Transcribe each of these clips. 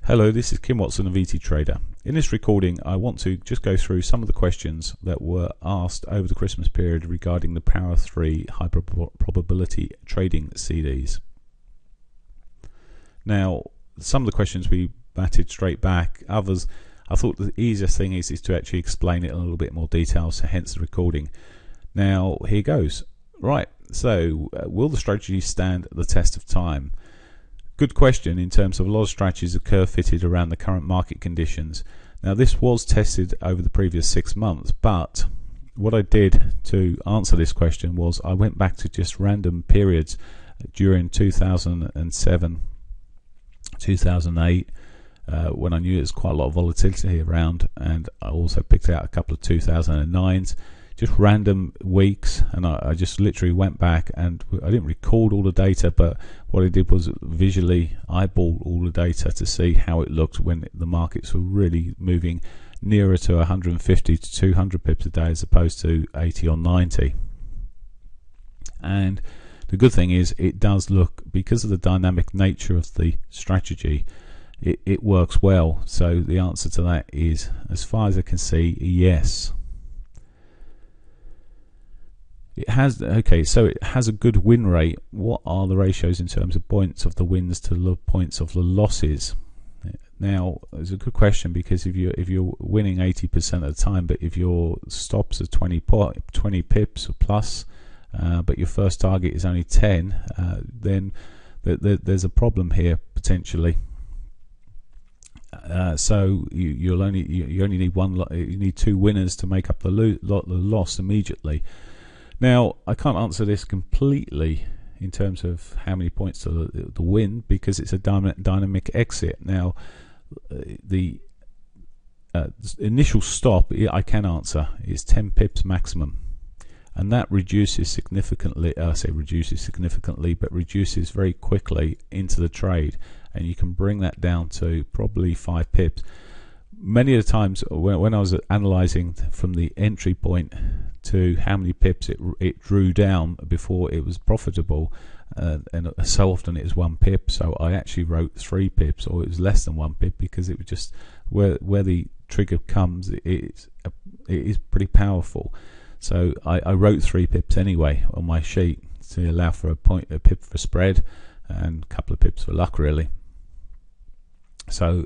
Hello, this is Kym Watson of VT Trader. In this recording, I want to just go through some of the questions that were asked over the Christmas period regarding the Power 3 high probability trading CDs. Now, some of the questions we batted straight back. Others, I thought the easiest thing is to actually explain it in a little bit more detail, so hence the recording. Now, here goes. Right, so will the strategy stand the test of time? Good question. In terms of a lot of strategies are curve fitted around the current market conditions. Now this was tested over the previous 6 months, but what I did to answer this question was I went back to just random periods during 2007, 2008, when I knew there was quite a lot of volatility around, and I also picked out a couple of 2009s, just random weeks, and I just literally went back, and I didn't record all the data, but what I did was visually eyeball all the data to see how it looked when the markets were really moving nearer to 150 to 200 pips a day as opposed to 80 or 90. And the good thing is it does look, because of the dynamic nature of the strategy, it works well. So the answer to that is, as far as I can see, yes. It has a good win rate. What are the ratios in terms of points of the wins to the points of the losses? Now, it's a good question, because if you're winning 80% of the time, but if your stops are 20 pips or plus, but your first target is only 10, then there's a problem here potentially. So you only need two winners to make up the loss immediately. Now, I can't answer this completely in terms of how many points to the win, because it's a dynamic exit. Now, the initial stop I can answer is 10 pips maximum, and that reduces significantly. I say reduces significantly, but reduces very quickly into the trade, and you can bring that down to probably 5 pips. Many of the times when I was analysing from the entry point to how many pips it drew down before it was profitable, and so often it was 1 pip, so I actually wrote 3 pips, or it was less than 1 pip, because it was just where the trigger comes, it is pretty powerful. So I wrote 3 pips anyway on my sheet to allow for a pip for spread and a couple of pips for luck, really. So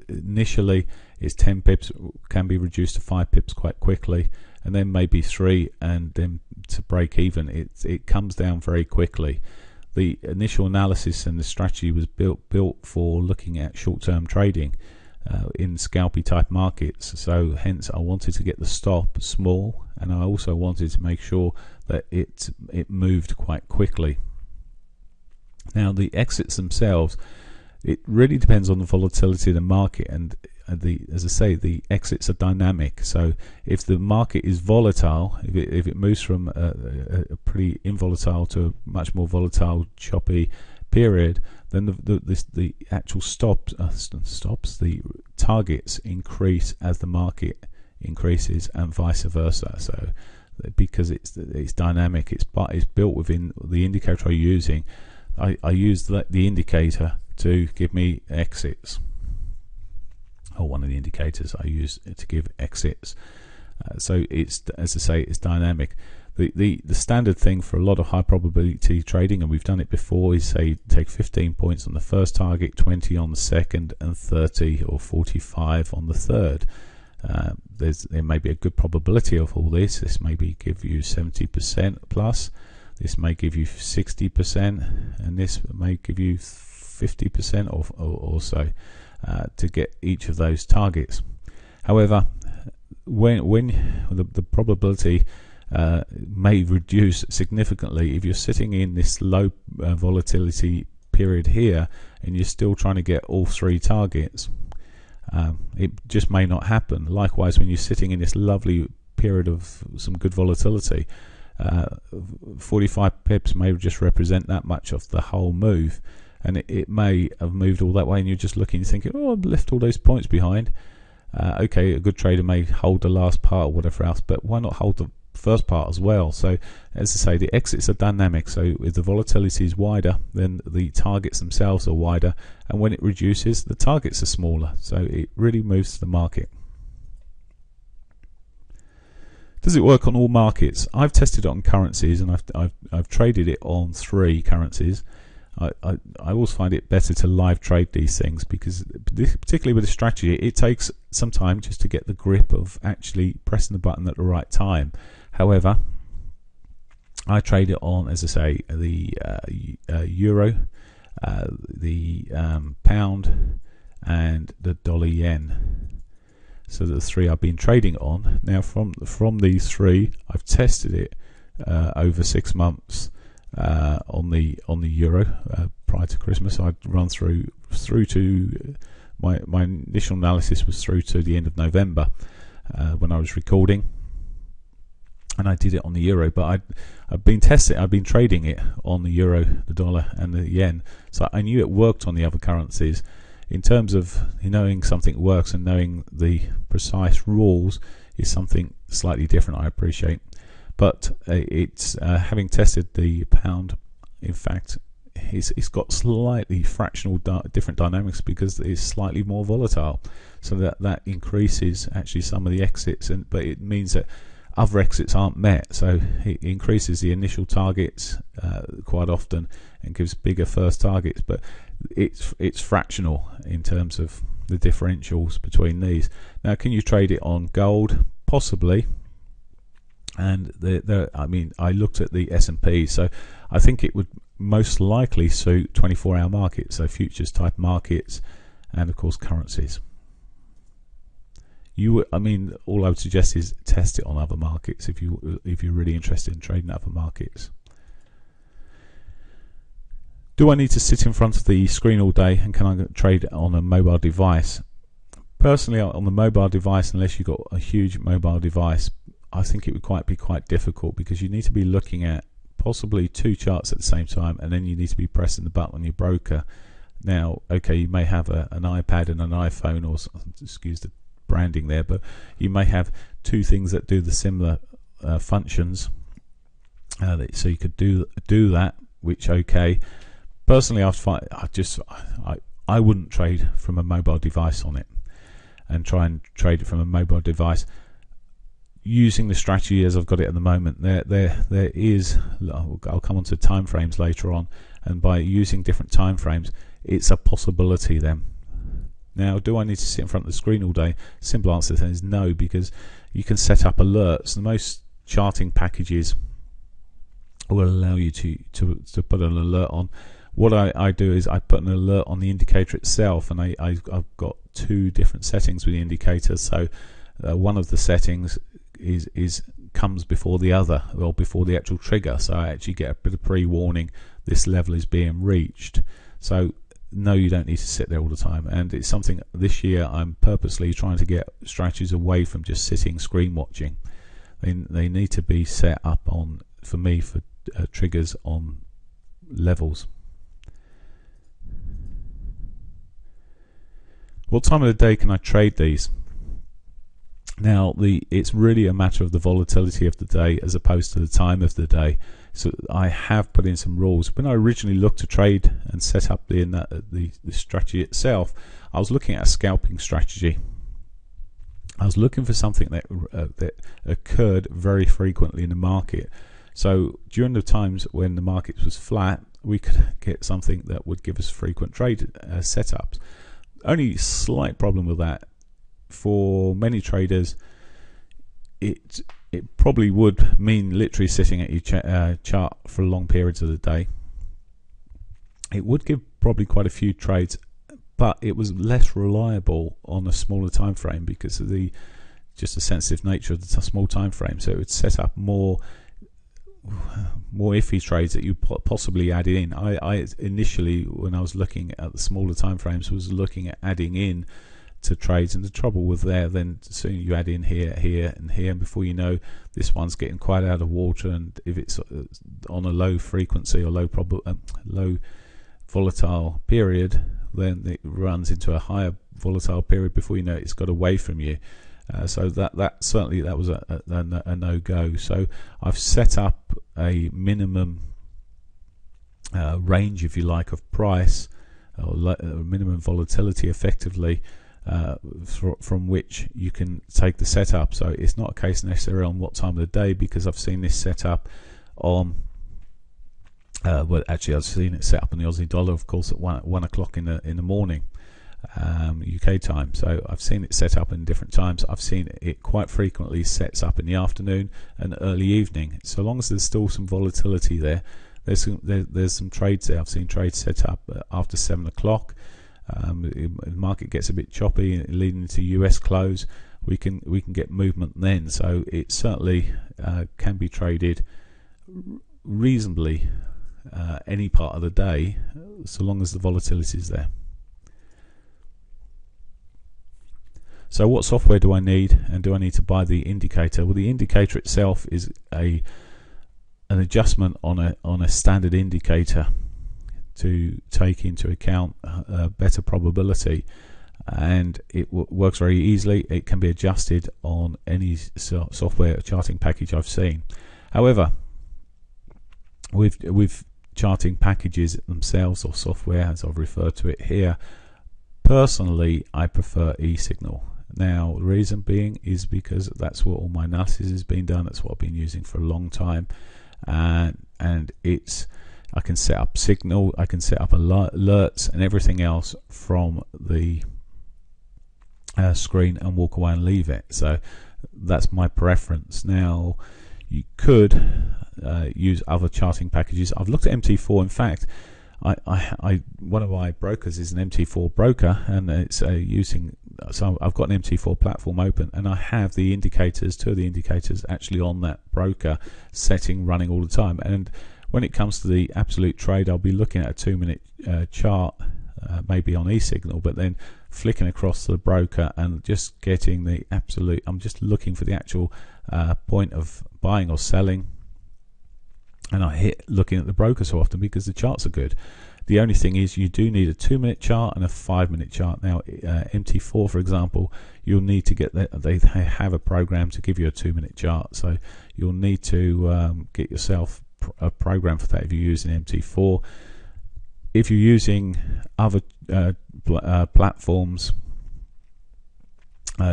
initially it's 10 pips, can be reduced to 5 pips quite quickly, and then maybe 3, and then to break even it comes down very quickly. The initial analysis and the strategy was built for looking at short-term trading in scalpy type markets, so hence I wanted to get the stop small, and I also wanted to make sure that it moved quite quickly. Now, the exits themselves, it really depends on the volatility of the market, and as I say, the exits are dynamic. So if the market is volatile, if it moves from a pretty involatile to a much more volatile, choppy period, then the actual stops, the targets increase as the market increases, and vice versa. So because it's dynamic, it's built within the indicator I'm using. I use the indicator to give me exits, or one of the indicators I use to give exits. So it's, as I say, it's dynamic. The standard thing for a lot of high probability trading, and we've done it before, is say take 15 points on the first target, 20 on the second, and 30 or 45 on the third. There may be a good probability of all this. This may give you 70% plus. This may give you 60%, and this may give you 50% or so to get each of those targets. However, when the probability may reduce significantly if you're sitting in this low volatility period here, and you're still trying to get all 3 targets, it just may not happen. Likewise, when you're sitting in this lovely period of some good volatility, 45 pips may just represent that much of the whole move, and it may have moved all that way, and you're just looking and thinking, oh, I've left all those points behind. Okay, a good trader may hold the last part or whatever else, but why not hold the first part as well. So as I say, the exits are dynamic, so if the volatility is wider, then the targets themselves are wider, and when it reduces, the targets are smaller. So it really moves the market. Does it work on all markets? I've tested it on currencies, and I've traded it on 3 currencies. I always find it better to live trade these things, because particularly with a strategy, it takes some time just to get the grip of actually pressing the button at the right time. However, I trade it on, as I say, the euro, the pound, and the dollar yen. So the 3 I've been trading on. Now from these 3, I've tested it over 6 months. On the euro prior to Christmas. I'd run through to my initial analysis was through to the end of November when I was recording, and I did it on the euro. But I've been trading it on the euro, the dollar, and the yen. So I knew it worked on the other currencies. In terms of knowing something works and knowing the precise rules is something slightly different, I appreciate. But it's having tested the pound, in fact, it's got slightly fractional different dynamics because it's slightly more volatile. So that increases actually some of the exits, but it means that other exits aren't met. So it increases the initial targets quite often and gives bigger first targets. But it's fractional in terms of the differentials between these. Now, can you trade it on gold? Possibly. And I looked at the S&P, so I think it would most likely suit 24-hour markets, so futures type markets, and of course currencies. All I would suggest is test it on other markets if you're really interested in trading other markets. Do I need to sit in front of the screen all day, and can I trade on a mobile device? Personally, on the mobile device, unless you've got a huge mobile device, I think it would be quite difficult, because you need to be looking at possibly 2 charts at the same time, and then you need to be pressing the button on your broker. Now, okay, you may have an iPad and an iPhone, or excuse the branding there, but you may have 2 things that do the similar functions, so you could do that, which okay. Personally, I wouldn't trade from a mobile device on it, and try and trade it from a mobile device. Using the strategy as I've got it at the moment, there is, I'll come on to time frames later on, and by using different time frames, it's a possibility then. Now, do I need to sit in front of the screen all day? Simple answer is no, because you can set up alerts. The most charting packages will allow you to put an alert on. What I do is I put an alert on the indicator itself, and I've got 2 different settings with the indicator. So one of the settings comes before the other, or before the actual trigger, so I actually get a bit of pre-warning this level is being reached. So no, you don't need to sit there all the time, and it's something this year I'm purposely trying to get strategies away from just sitting screen watching. They need to be set up on, for me, for triggers on levels. What time of the day can I trade these? Now, it's really a matter of the volatility of the day as opposed to the time of the day. So I have put in some rules. When I originally looked to trade and set up the strategy itself, I was looking at a scalping strategy. I was looking for something that occurred very frequently in the market. So during the times when the market was flat, we could get something that would give us frequent trade setups. Only slight problem with that, for many traders, it probably would mean literally sitting at your chart for long periods of the day. It would give probably quite a few trades, but it was less reliable on a smaller time frame because of just the sensitive nature of the small time frame. So it would set up more iffy trades that you possibly add in. I initially, when I was looking at the smaller time frames, was looking at adding in to trades, and the trouble with then soon you add in here, and here, and before you know, this one's getting quite out of water, and if it's on a low frequency or low volatile period, then it runs into a higher volatile period before you know it's got away from you. So that certainly that was a no-go. So I've set up a minimum range, if you like, of price or minimum volatility, effectively, from which you can take the setup. So it's not a case necessarily on what time of the day, because I've seen this set up on well, actually I've seen it set up on the Aussie dollar, of course, at 1 o'clock in the morning, UK time. So I've seen it set up in different times. I've seen it quite frequently sets up in the afternoon and early evening. So long as there's still some volatility there, there's some trades there. I've seen trades set up after 7 o'clock. The market gets a bit choppy leading into US close. We can get movement then. So it certainly can be traded reasonably any part of the day, so long as the volatility is there. So what software do I need, and do I need to buy the indicator? Well, the indicator itself is an adjustment on a standard indicator to take into account a better probability, and it works very easily. It can be adjusted on any software charting package I've seen. However, with charting packages themselves, or software as I've referred to it here, personally I prefer eSignal. Now the reason being is because that's what all my analysis has been done. That's what I've been using for a long time, and I can set up signal, I can set up alerts and everything else from the screen and walk away and leave it. So that's my preference. Now you could use other charting packages. I've looked at MT4. In fact, I one of my brokers is an MT4 broker, and it's using. So I've got an MT4 platform open, and I have the indicators, two of the indicators actually on that broker setting running all the time. And when it comes to the absolute trade, I'll be looking at a 2-minute chart, maybe on eSignal, but then flicking across to the broker and just getting the absolute. I'm just looking for the actual point of buying or selling, and I hit looking at the broker so often because the charts are good. The only thing is you do need a 2-minute chart and a 5-minute chart. Now MT4, for example, you'll need to get that. They have a program to give you a 2-minute chart, so you'll need to get yourself a program for that if you're using MT4. If you're using other platforms,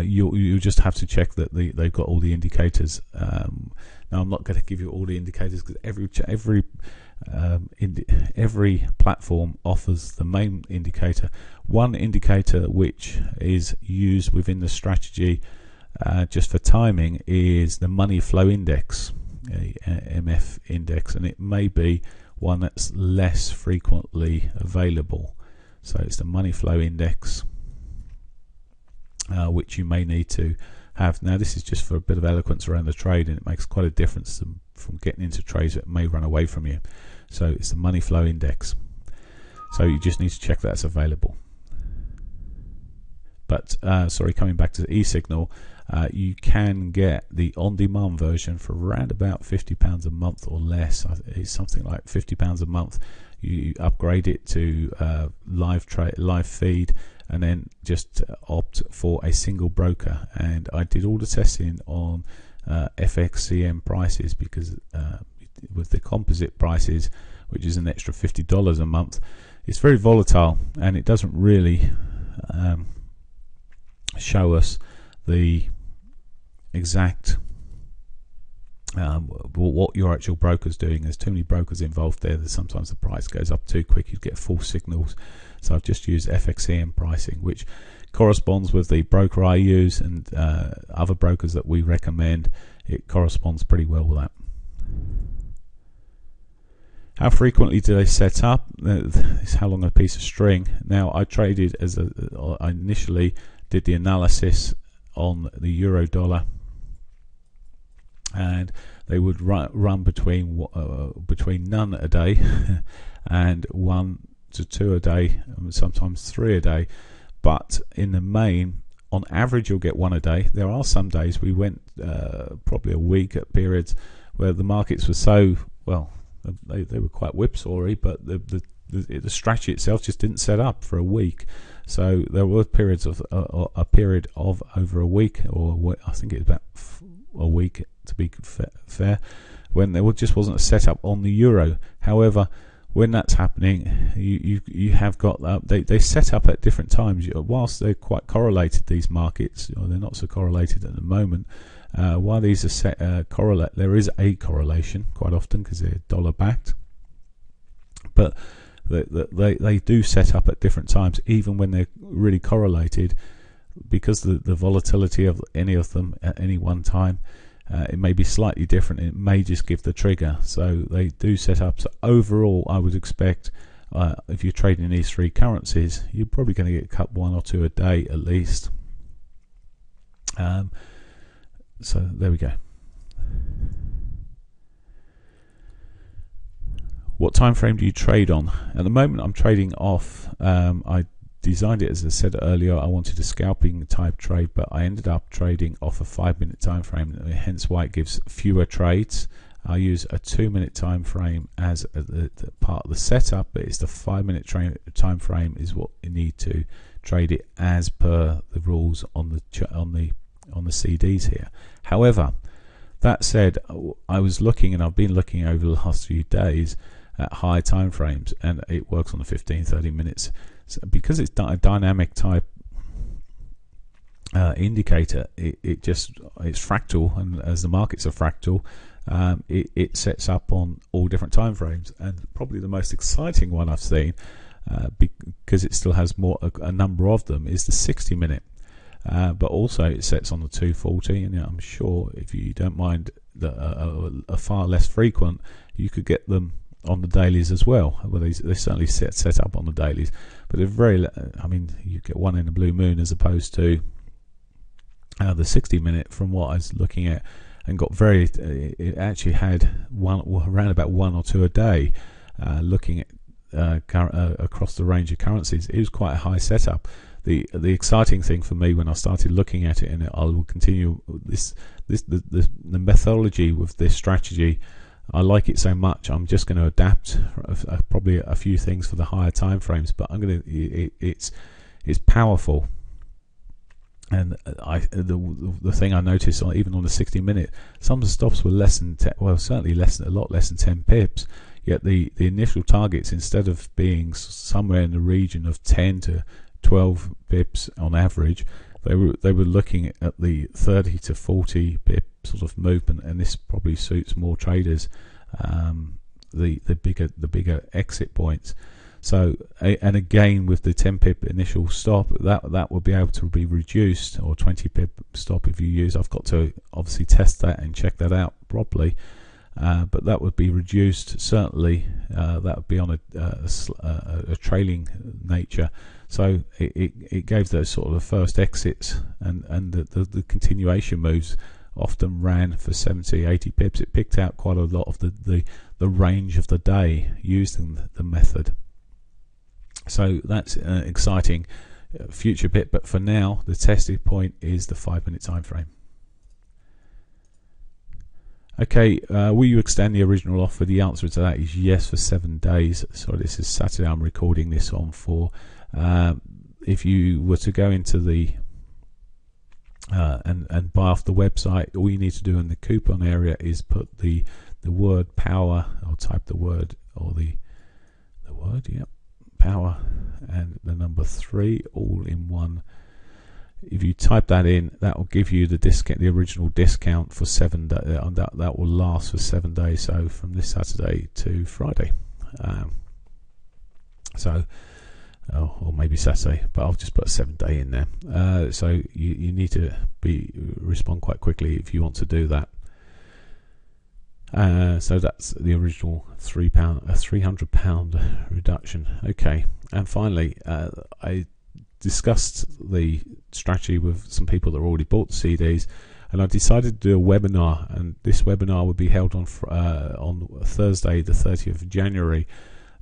you just have to check that they've got all the indicators. Now I'm not going to give you all the indicators because every platform offers the main indicator. One indicator which is used within the strategy just for timing is the money flow index, MF index, and it may be one that's less frequently available. So it's the money flow index, which you may need to have. Now this is just for a bit of eloquence around the trade, and it makes quite a difference from getting into trades that may run away from you. So it's the money flow index, so you just need to check that's available. But sorry, coming back to the eSignal, you can get the on-demand version for around about £50 a month or less. It's something like £50 a month. You upgrade it to live feed, and then just opt for a single broker. And I did all the testing on FXCM prices, because with the composite prices, which is an extra $50 a month, it's very volatile, and it doesn't really show us the exact what your actual broker's doing. There's too many brokers involved there. Sometimes the price goes up too quick, you get false signals. So I've just used FXCM pricing, which corresponds with the broker I use and other brokers that we recommend. It corresponds pretty well with that. How frequently do they set up? It's how long a piece of string. Now I traded I initially did the analysis on the euro dollar, and they would run between none a day and 1 to 2 a day, and sometimes 3 a day. But in the main, on average, you'll get 1 a day. There are some days we went probably a week at periods where the markets were so well, they were quite whipsawy, but the strategy itself just didn't set up for a week. So there were periods of a period of over a week, or I think it's about a week to be fair, when there just wasn't a setup on the euro. However, when that's happening, you have got they set up at different times. Whilst they're quite correlated, these markets, or they're not so correlated at the moment. While these are correlate, there is a correlation quite often because they're dollar backed, but they do set up at different times, even when they're really correlated, because the volatility of any of them at any one time. It may be slightly different. It may just give the trigger. So they do set up. So overall, I would expect if you're trading these three currencies, you're probably going to get one or two a day at least. So there we go. What time frame do you trade on? At the moment, I'm trading off. I designed it, as I said earlier, I wanted a scalping type trade, but I ended up trading off a 5-minute time frame, hence why it gives fewer trades. I use a 2-minute time frame as the part of the setup, but it's the 5-minute time frame is what you need to trade it as per the rules on the CDs here. However, that said, I was looking, and I've been looking over the last few days at high time frames, and it works on the 15-30 minutes. So because it's a dynamic type indicator, it's fractal, and as the markets are fractal, it sets up on all different time frames. And probably the most exciting one I've seen, because it still has a number of them, is the 60-minute. But also it sets on the 240, and I'm sure if you don't mind a far less frequent, you could get them on the dailies as well. Well, they certainly set up on the dailies, but they're very. I mean, you get one in a blue moon as opposed to the 60-minute. From what I was looking at, and got very. It actually had around about one or two a day. Looking at across the range of currencies, it was quite a high setup. The exciting thing for me when I started looking at it, and I will continue the methodology with this strategy. I like it so much, I'm just going to adapt probably a few things for the higher time frames, but I'm going to. It's powerful, and the thing I noticed even on the 60-minute, some of the stops were less than certainly a lot less than 10 pips. Yet the initial targets, instead of being somewhere in the region of 10 to 12 pips on average, they were looking at the 30 to 40 pip sort of movement, and this probably suits more traders, the bigger exit points. So, and again with the 10 pip initial stop, that will be able to be reduced, or 20 pip stop if you use. I've got to obviously test that and check that out properly, but that would be reduced certainly. That would be on a trailing nature. So it gave those sort of the first exits, and the continuation moves often ran for 70, 80 pips. It picked out quite a lot of the range of the day using the method. So that's exciting future bit, but for now the testing point is the 5-minute time frame. Okay, will you extend the original offer? The answer to that is yes, for 7 days. So this is Saturday I'm recording this on for. If you were to go into the and buy off the website, all you need to do in the coupon area is put the word power, or type the word, or the word, yep, power, and the number 3 all in one. If you type that in, that will give you the discount, the original discount for 7 days. That will last for 7 days. So from this Saturday to Friday. Or maybe Saturday, but I'll just put a 7-day in there. So you need to respond quite quickly if you want to do that. So that's the original £300 reduction. Okay, and finally, I discussed the strategy with some people that already bought the CDs, and I decided to do a webinar, and this webinar would be held on Thursday the 30th of January.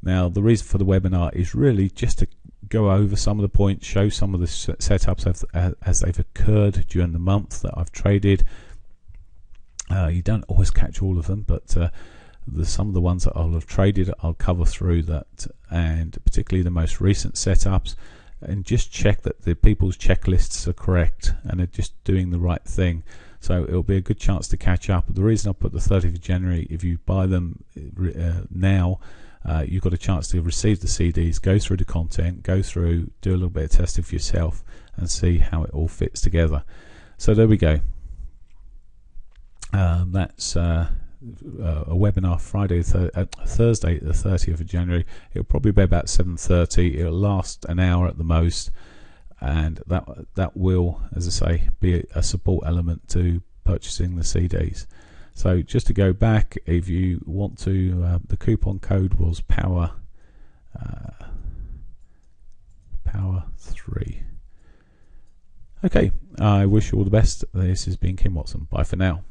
Now the reason for the webinar is really just to go over some of the points, show some of the setups as they've occurred during the month that I've traded. You don't always catch all of them, but some of the ones that I'll have traded I'll cover through that, and particularly the most recent setups. and just check that the people's checklists are correct and are just doing the right thing. So it'll be a good chance to catch up. The reason I put the 30th of January, if you buy them now, you've got a chance to receive the CDs, go through the content, go through, do a little bit of testing for yourself, and see how it all fits together. So there we go. That's a webinar Thursday the 30th of January. It'll probably be about 7:30. It'll last an hour at the most, and that will, as I say, be a support element to purchasing the CDs. So just to go back, if you want to, the coupon code was power 3. Okay, I wish you all the best. This has been Kym Watson. Bye for now.